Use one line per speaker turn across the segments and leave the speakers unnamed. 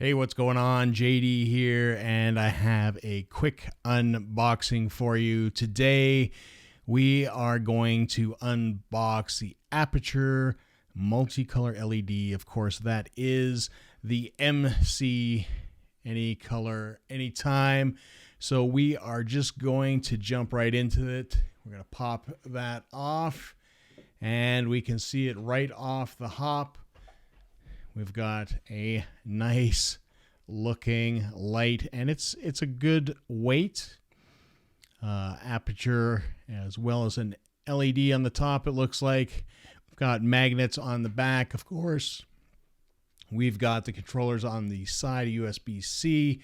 Hey, what's going on? JD here, and I have a quick unboxing for you. Today, we are going to unbox the Aputure multicolor LED. Of course, that is the MC, any color, anytime. So we are just going to jump right into it. We're going to pop that off, and we can see it right off the hop. We've got a nice looking light, and it's a good weight. Aputure, as well as an LED on the top, it looks like. We've got magnets on the back, of course. We've got the controllers on the side, USB-C,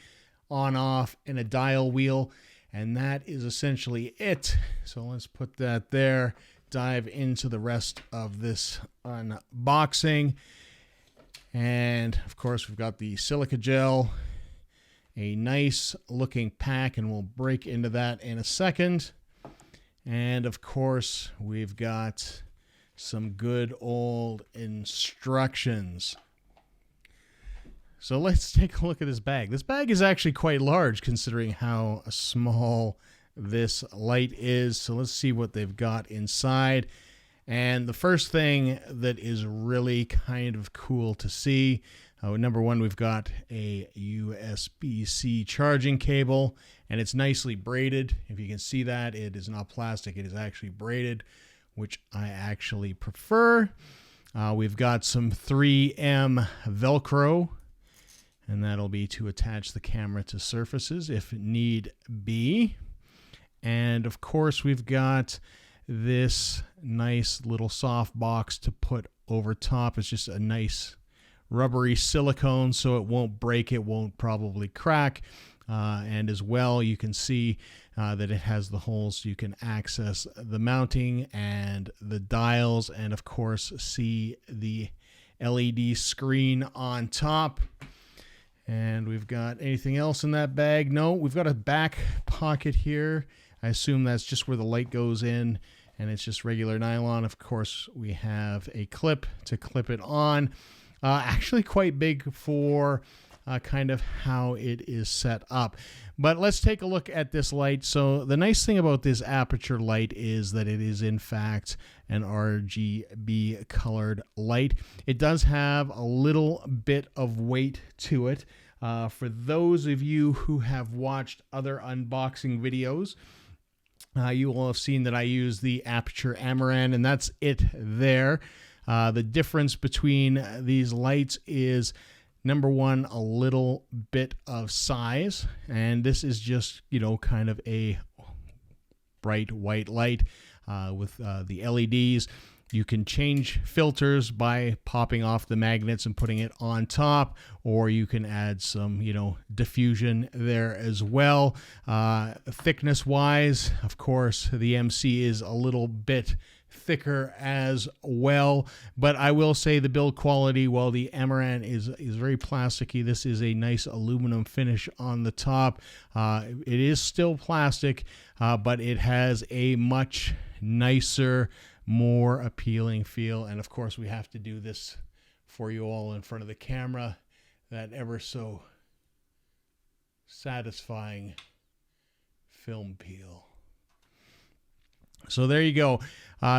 on, off, and a dial wheel. And that is essentially it. So let's put that there. Dive into the rest of this unboxing. And of course, we've got the silica gel, a nice looking pack, and we'll break into that in a second. And of course, we've got some good old instructions. So let's take a look at this bag. This bag is actually quite large considering how small this light is. So let's see what they've got inside. And the first thing that is really kind of cool to see, number one, we've got a USB-C charging cable, and it's nicely braided. If you can see that, it is not plastic. It is actually braided, which I actually prefer. We've got some 3M Velcro, and that'll be to attach the camera to surfaces if need be. And of course, we've got this nice little soft box to put over top. It's just a nice rubbery silicone, so it won't break, it won't probably crack. And as well, you can see that it has the holes so you can access the mounting and the dials, and of course see the LED screen on top. And we've got anything else in that bag? No, we've got a back pocket here. I assume that's just where the light goes in, and it's just regular nylon. Of course, we have a clip to clip it on. Actually quite big for kind of how it is set up. But let's take a look at this light. So the nice thing about this Aputure light is that it is in fact an RGB colored light. It does have a little bit of weight to it. For those of you who have watched other unboxing videos, you will have seen that I use the Aputure Amaran, and that's it there. The difference between these lights is, number one, a little bit of size, and this is just, kind of a bright white light with the LEDs. You can change filters by popping off the magnets and putting it on top, or you can add some, diffusion there as well. Thickness wise, of course, the MC is a little bit thicker as well, but I will say the build quality, while the Amaran is very plasticky, this is a nice aluminum finish on the top. It is still plastic, but it has a much nicer, more appealing feel. And of course, we have to do this for you all in front of the camera, that ever so satisfying film peel. So there you go.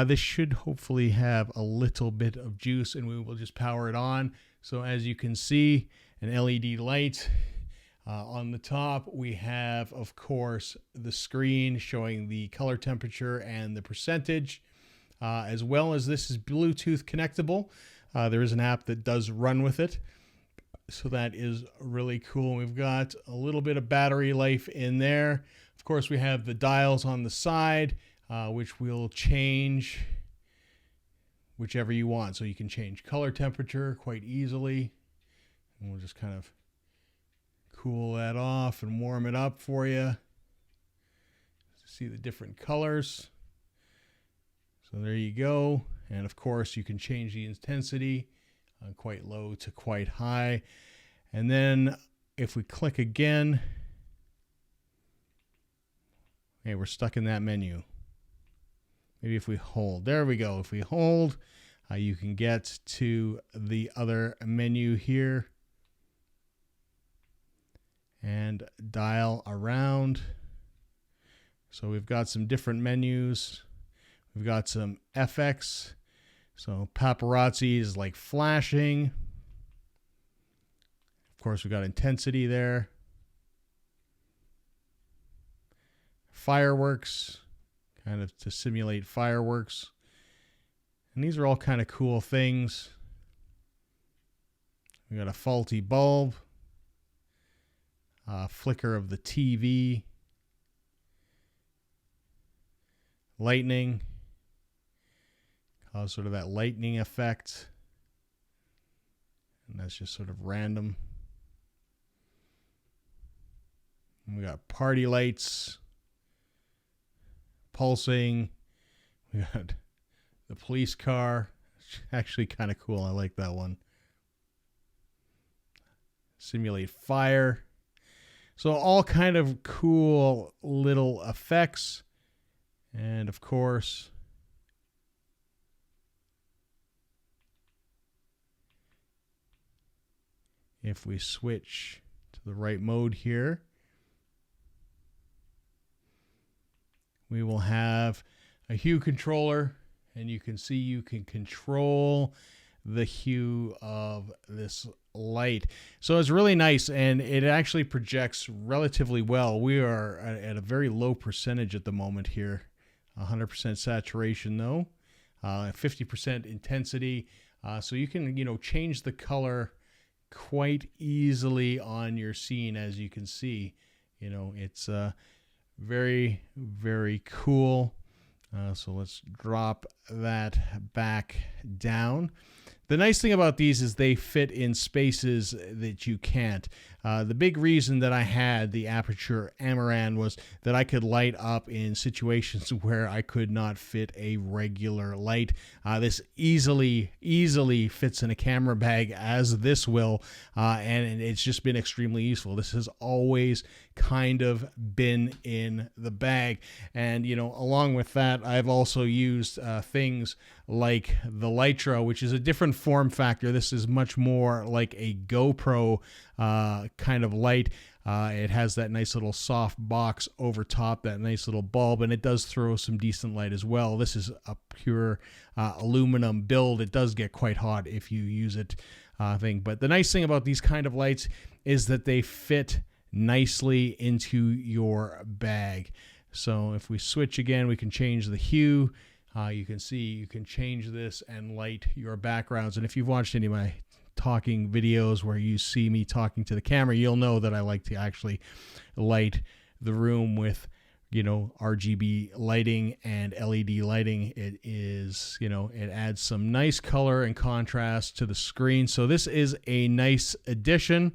This should hopefully have a little bit of juice, and we will just power it on. So as you can see, an LED light. On the top, we have, of course, the screen showing the color temperature and the percentage. As well as this is Bluetooth connectable. There is an app that does run with it, so that is really cool. We've got a little bit of battery life in there. Of course, we have the dials on the side, which will change whichever you want. So you can change color temperature quite easily. And we'll just kind of cool that off and warm it up for you. See the different colors. So there you go. And of course, you can change the intensity quite low to quite high. And then if we click again, okay, we're stuck in that menu. Maybe if we hold, there we go. If we hold, you can get to the other menu here. and dial around. So we've got some different menus. We've got some FX. So paparazzi is like flashing. Of course, we've got intensity there. Fireworks, kind of to simulate fireworks. And these are all kind of cool things. We got a faulty bulb. Flicker of the TV. Lightning. Cause sort of that lightning effect. And that's just sort of random. And we got party lights. Pulsing. We got the police car. It's actually kind of cool. I like that one. Simulate fire. So all kind of cool little effects. And of course, if we switch to the right mode here, we will have a hue controller, and you can see you can control the hue of this light. So it's really nice, and it actually projects relatively well. We are at a very low percentage at the moment here. 100% saturation though, 50% intensity. So you can, change the color quite easily on your scene. As you can see, it's very, very cool. So let's drop that back down. The nice thing about these is they fit in spaces that you can't. The big reason that I had the Aputure Amaran was that I could light up in situations where I could not fit a regular light. This easily fits in a camera bag, as this will, and it's just been extremely useful. This has always kind of been in the bag. And, along with that, I've also used things like the Litr, which is a different form factor. This is much more like a GoPro kind of light. It has that nice little soft box over top, that nice little bulb, and it does throw some decent light as well. This is a pure aluminum build. It does get quite hot if you use it. But the nice thing about these kind of lights is that they fit nicely into your bag. So if we switch again, we can change the hue. You can see you can change this and light your backgrounds. And if you've watched any of my talking videos where you see me talking to the camera, you'll know that I like to actually light the room with, RGB lighting and LED lighting. It is, it adds some nice color and contrast to the screen. So this is a nice addition.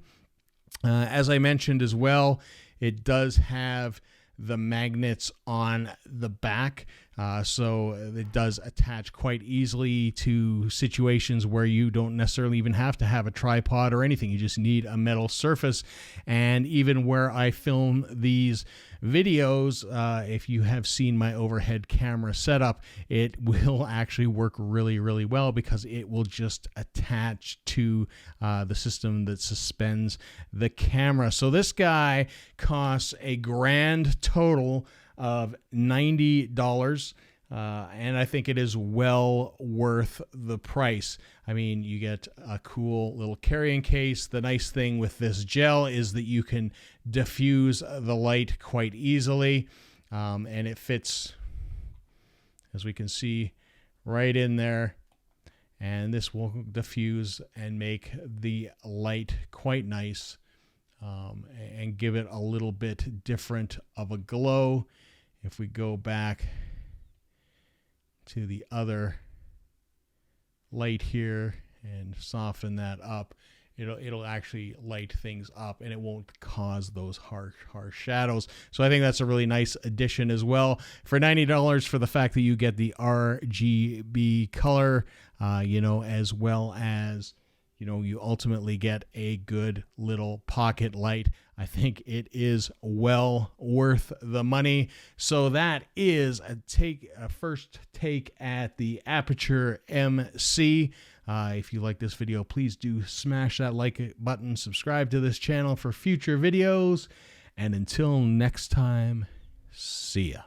As I mentioned as well, it does have the magnets on the back, so it does attach quite easily to situations where you don't necessarily even have to have a tripod or anything. You just need a metal surface. And even where I film these videos, if you have seen my overhead camera setup, it will actually work really, really well, because it will just attach to the system that suspends the camera. So this guy costs a grand total of $90. And I think it is well worth the price. I mean, you get a cool little carrying case. The nice thing with this gel is that you can diffuse the light quite easily, and it fits, as we can see, right in there. And this will diffuse and make the light quite nice, and give it a little bit different of a glow. If we go back to the other light here and soften that up, it'll actually light things up, and it won't cause those harsh shadows. So I think that's a really nice addition as well. For $90, for the fact that you get the RGB color, as well as you ultimately get a good little pocket light, I think it is well worth the money. So that is a first take at the Aputure MC. If you like this video, please do smash that like button, subscribe to this channel for future videos, and until next time, see ya.